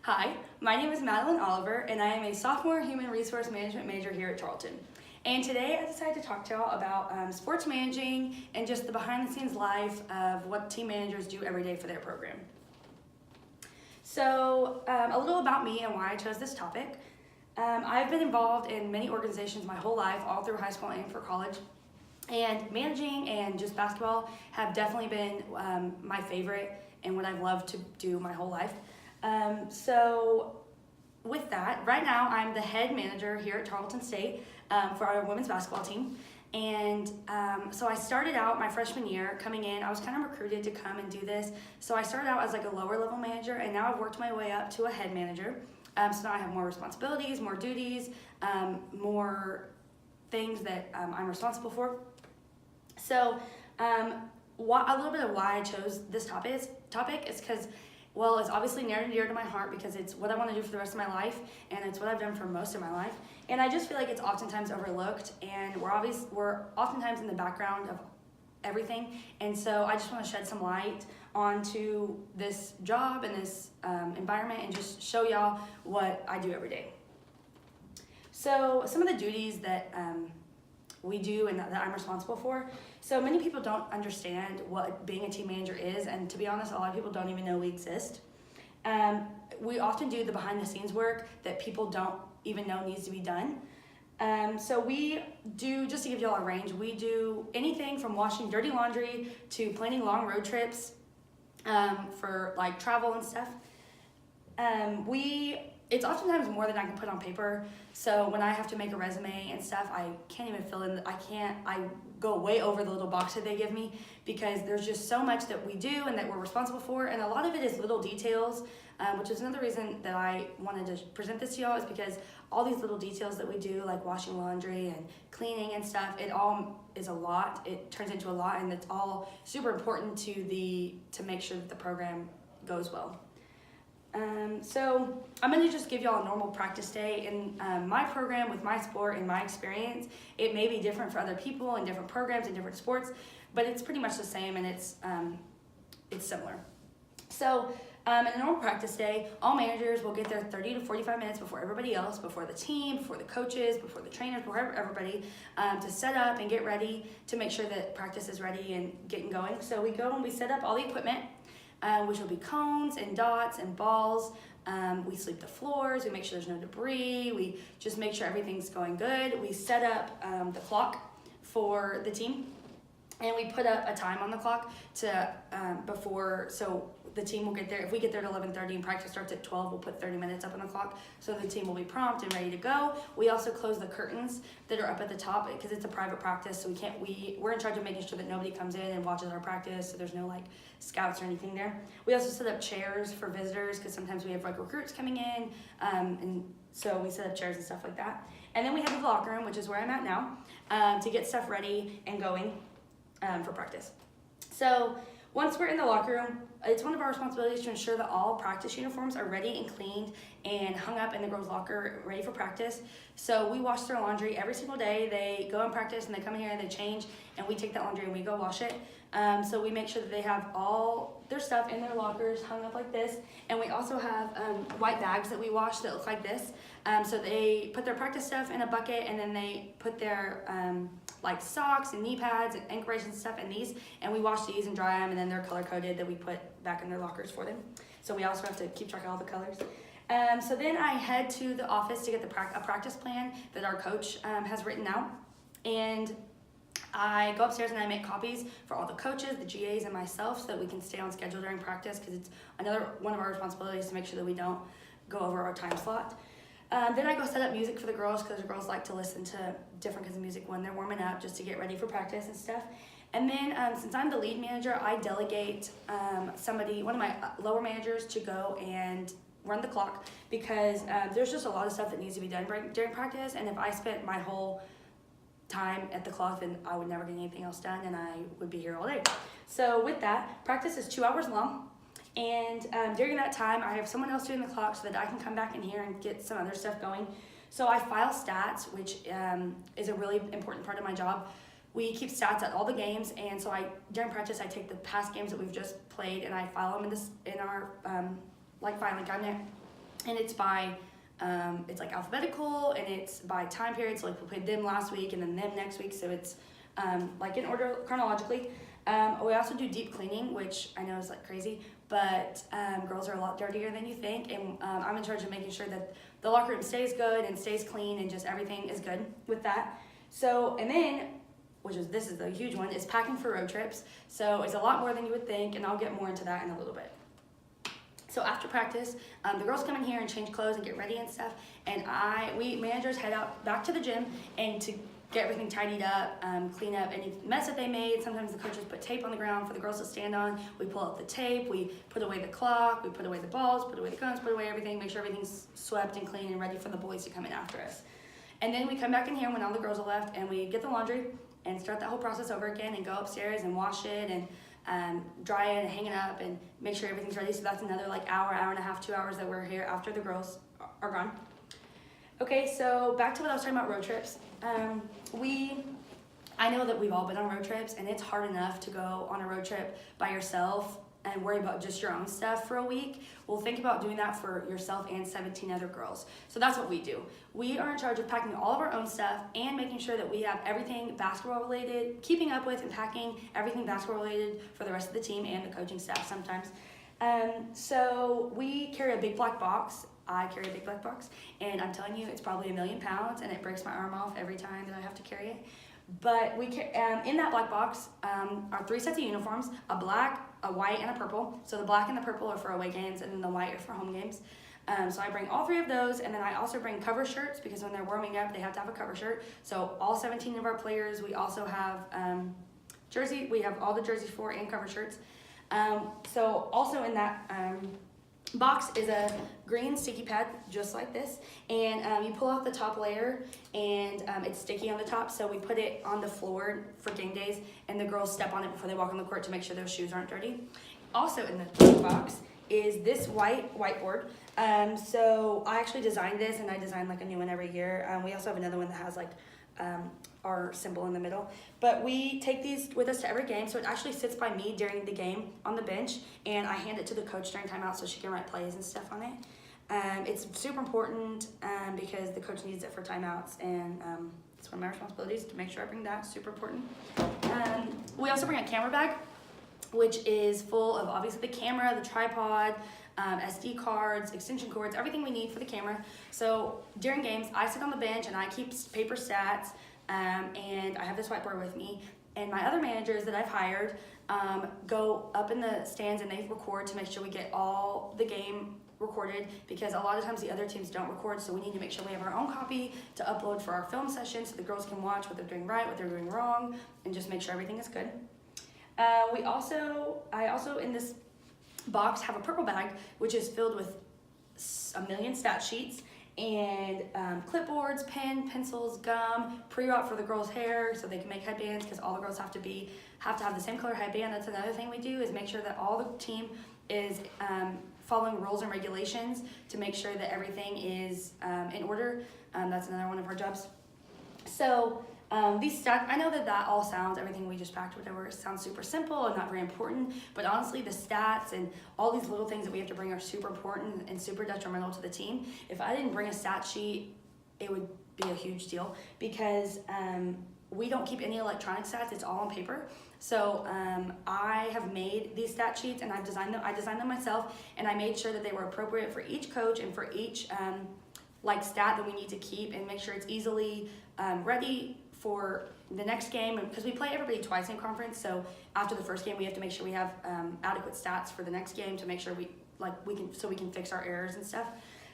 Hi, my name is Madeline Oliver, and I am a sophomore human resource management major here at Tarleton. And today I decided to talk to y'all about sports managing and just the behind the scenes life of what team managers do every day for their program. So a little about me and why I chose this topic. I've been involved in many organizations my whole life, all through high school and for college. And managing and just basketball have definitely been my favorite and what I've loved to do my whole life. So with that, right now I'm the head manager here at Tarleton State for our women's basketball team. And so I started out my freshman year coming in. I was kind of recruited to come and do this. So I started out as like a lower level manager, and now I've worked my way up to a head manager. So now I have more responsibilities, more duties, more things that I'm responsible for. So a little bit of why I chose this topic is because, well, it's obviously near and dear to my heart because it's what I want to do for the rest of my life, and it's what I've done for most of my life. And I just feel like it's oftentimes overlooked, and we're oftentimes in the background of everything. And so I just want to shed some light onto this job and this environment and just show y'all what I do every day. So some of the duties that we do and that I'm responsible for. So many people don't understand what being a team manager is, and to be honest, a lot of people don't even know we exist. We often do the behind the scenes work that people don't even know needs to be done. So we do, just to give you all a range, we do anything from washing dirty laundry to planning long road trips for like travel and stuff. It's oftentimes more than I can put on paper. So when I have to make a resume and stuff, I can't even fill in, I go way over the little box that they give me because there's just so much that we do and that we're responsible for. And a lot of it is little details, which is another reason that I wanted to present this to y'all, is because all these little details that we do, like washing laundry and cleaning and stuff, it all is a lot. It turns into a lot, and it's all super important to make sure that the program goes well. So I'm going to just give y'all a normal practice day in my program with my sport and my experience. It may be different for other people in different programs and different sports, but it's pretty much the same, and it's similar. So in a normal practice day, all managers will get there 30 to 45 minutes before everybody else, before the team, before the coaches, before the trainers, before everybody, to set up and get ready to make sure that practice is ready and getting going. So we go and we set up all the equipment, which will be cones and dots and balls. We sweep the floors, we make sure there's no debris, we just make sure everything's going good. We set up the clock for the team, and we put up a time on the clock to so the team will get there. If we get there at 11:30 and practice starts at 12, we'll put 30 minutes up on the clock so the team will be prompt and ready to go. We also close the curtains that are up at the top because it's a private practice, so we're in charge of making sure that nobody comes in and watches our practice, so there's no like scouts or anything there. We also set up chairs for visitors because sometimes we have like recruits coming in, and so we set up chairs and stuff like that. And then we have the locker room, which is where I'm at now, to get stuff ready and going for practice. So once we're in the locker room, it's one of our responsibilities to ensure that all practice uniforms are ready and cleaned and hung up in the girls' locker ready for practice. So we wash their laundry every single day. They go in practice and they come in here and they change, and we take that laundry and we go wash it. So we make sure that they have all their stuff in their lockers hung up like this. And we also have white bags that we wash that look like this. So they put their practice stuff in a bucket, and then they put their like socks and knee pads and ankle bracelets and stuff in these, and we wash these and dry them, and then they're color coded that we put back in their lockers for them. So we also have to keep track of all the colors. So then I head to the office to get a practice plan that our coach has written out, and I go upstairs and I make copies for all the coaches, the GAs, and myself so that we can stay on schedule during practice, because it's another one of our responsibilities to make sure that we don't go over our time slot. Then I go set up music for the girls, because the girls like to listen to different kinds of music when they're warming up, just to get ready for practice and stuff. And then since I'm the lead manager, I delegate one of my lower managers, to go and run the clock, because there's just a lot of stuff that needs to be done during practice, and if I spent my whole time at the clock, then I would never get anything else done, and I would be here all day. So with that, practice is 2 hours long. And during that time, I have someone else doing the clock so that I can come back in here and get some other stuff going. So I file stats, which is a really important part of my job. We keep stats at all the games, and so during practice I take the past games that we've just played and I file them in our like filing cabinet. and it's by it's like alphabetical, and it's by time period. So like we played them last week and then them next week, so it's like in order chronologically. We also do deep cleaning, which I know is like crazy, but girls are a lot dirtier than you think, and I'm in charge of making sure that the locker room stays good and stays clean and just everything is good with that. So, and then, this is the huge one, is packing for road trips. So it's a lot more than you would think, and I'll get more into that in a little bit. So after practice, the girls come in here and change clothes and get ready and stuff, and we managers head out back to the gym and to get everything tidied up, clean up any mess that they made. Sometimes the coaches put tape on the ground for the girls to stand on. We pull out the tape, we put away the clock, we put away the balls, put away the guns, put away everything, make sure everything's swept and clean and ready for the boys to come in after us. And then we come back in here when all the girls are left, and we get the laundry and start that whole process over again and go upstairs and wash it and dry it and hang it up and make sure everything's ready. So that's another like hour and a half, 2 hours that we're here after the girls are gone. Okay, so back to what I was talking about, road trips. I know that we've all been on road trips, and it's hard enough to go on a road trip by yourself and worry about just your own stuff for a week. Well, think about doing that for yourself and 17 other girls. So that's what we do. We are in charge of packing all of our own stuff and making sure that we have everything basketball related, keeping up with and packing everything basketball related for the rest of the team and the coaching staff sometimes. So we carry a big black box. I carry a big black box, and I'm telling you, it's probably 1,000,000 pounds, and it breaks my arm off every time that I have to carry it. But in that black box are 3 sets of uniforms: a black, a white, and a purple. So the black and the purple are for away games, and then the white are for home games. So I bring all 3 of those, and then I also bring cover shirts, because when they're warming up, they have to have a cover shirt. So all 17 of our players, we also have jersey. We have all the jerseys for and cover shirts. So also in that box is a green sticky pad, just like this, and you pull off the top layer, and it's sticky on the top, so we put it on the floor for game days, and the girls step on it before they walk on the court to make sure their shoes aren't dirty. Also in the box is this white whiteboard. So I actually designed this, and I design like a new one every year. We also have another one that has like our symbol in the middle, but we take these with us to every game. So it actually sits by me during the game on the bench, and I hand it to the coach during timeout so she can write plays and stuff on it. It's super important because the coach needs it for timeouts, and it's one of my responsibilities to make sure I bring that. Super important. We also bring a camera bag, which is full of obviously the camera, the tripod, SD cards, extension cords, everything we need for the camera. So during games, I sit on the bench and I keep paper stats, and I have this whiteboard with me. And my other managers that I've hired go up in the stands and they record to make sure we get all the game recorded, because a lot of times the other teams don't record, so we need to make sure we have our own copy to upload for our film session so the girls can watch what they're doing right, what they're doing wrong, and just make sure everything is good. I also in this box have a purple bag, which is filled with 1,000,000 stat sheets and clipboards, pencils, gum, pre-wrap for the girls' hair so they can make headbands, because all the girls have to have the same color headband. That's another thing we do, is make sure that all the team is following rules and regulations to make sure that everything is in order. That's another one of our jobs. So these stats, I know that all sounds, everything we just packed, whatever, sounds super simple and not very important, but honestly the stats and all these little things that we have to bring are super important and super detrimental to the team. If I didn't bring a stat sheet, it would be a huge deal, because we don't keep any electronic stats, it's all on paper. So I have made these stat sheets, and I designed them myself, and I made sure that they were appropriate for each coach and for each stat that we need to keep, and make sure it's easily ready for the next game, because we play everybody twice in conference. So after the first game, we have to make sure we have adequate stats for the next game to make sure we can fix our errors and stuff.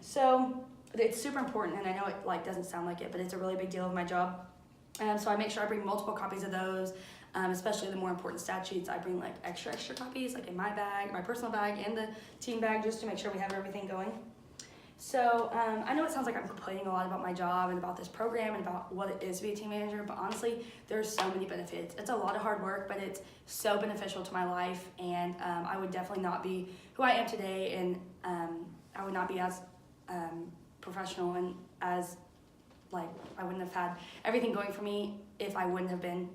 So it's super important, and I know it doesn't sound like it, but it's a really big deal of my job. So I make sure I bring multiple copies of those, especially the more important stat sheets. I bring extra copies, in my bag, my personal bag, and the team bag, just to make sure we have everything going. So I know it sounds like I'm complaining a lot about my job and about this program and about what it is to be a team manager, but honestly, there's so many benefits. It's a lot of hard work, but it's so beneficial to my life, and I would definitely not be who I am today, and I would not be as professional and as I wouldn't have had everything going for me if I wouldn't have been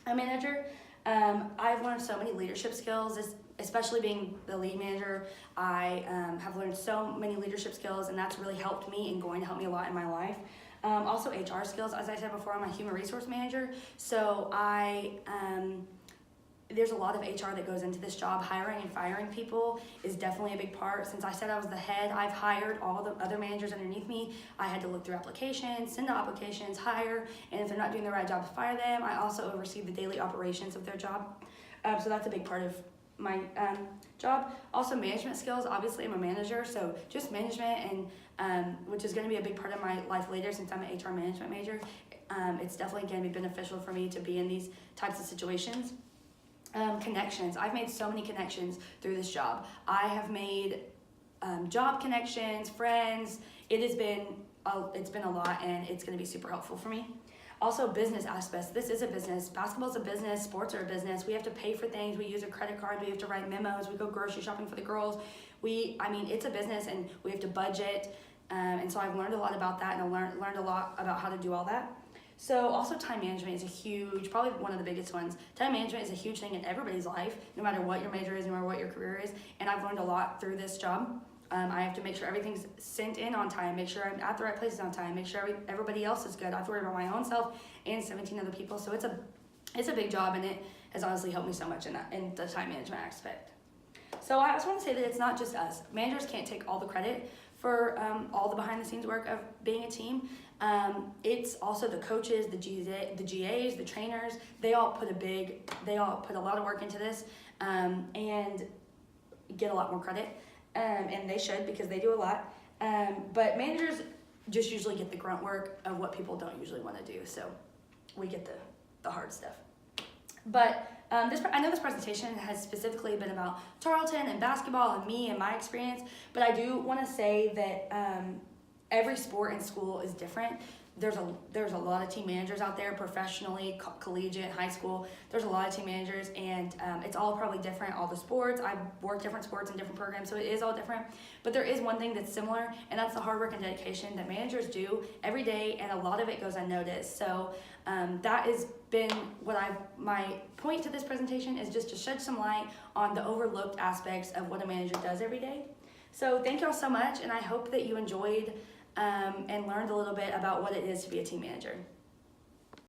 a manager. I've learned so many leadership skills especially being the lead manager, I have learned so many leadership skills, and that's really helped me and going to help me a lot in my life. Also HR skills, as I said before, I'm a human resource manager, so there's a lot of HR that goes into this job. Hiring and firing people is definitely a big part. Since I said I was the head, I've hired all the other managers underneath me. I had to look through applications, send out applications, hire, and if they're not doing the right job, fire them. I also oversee the daily operations of their job. So that's a big part of my job. Also management skills, obviously I'm a manager, so just management, and which is going to be a big part of my life later since I'm an HR management major. It's definitely going to be beneficial for me to be in these types of situations. Connections. I've made so many connections through this job. I have made job connections, friends. It's been a lot, and it's going to be super helpful for me. Also, business aspects. This is a business. Basketball's a business. Sports are a business. We have to pay for things. We use a credit card. We have to write memos. We go grocery shopping for the girls. It's a business, and we have to budget. And so I've learned a lot about that, and I learned a lot about how to do all that. So also time management is a huge, probably one of the biggest ones. Time management is a huge thing in everybody's life, no matter what your major is, no matter what your career is. And I've learned a lot through this job. I have to make sure everything's sent in on time, make sure I'm at the right places on time, make sure everybody else is good. I have to worry about my own self and 17 other people. So it's a big job, and it has honestly helped me so much in the time management aspect. So I also want to say that it's not just us. Managers can't take all the credit for all the behind the scenes work of being a team. It's also the coaches, the GAs, the trainers. They all put a lot of work into this and get a lot more credit. And they should, because they do a lot. But managers just usually get the grunt work of what people don't usually want to do. So we get the hard stuff. But I know this presentation has specifically been about Tarleton and basketball and me and my experience, but I do want to say that every sport in school is different. There's a lot of team managers out there, professionally, collegiate, high school. There's a lot of team managers, and it's all probably different, all the sports. I've worked different sports in different programs, so it is all different. But there is one thing that's similar, and that's the hard work and dedication that managers do every day, and a lot of it goes unnoticed. So that has been my point to this presentation, is just to shed some light on the overlooked aspects of what a manager does every day. So thank y'all so much, and I hope that you enjoyed and learned a little bit about what it is to be a team manager.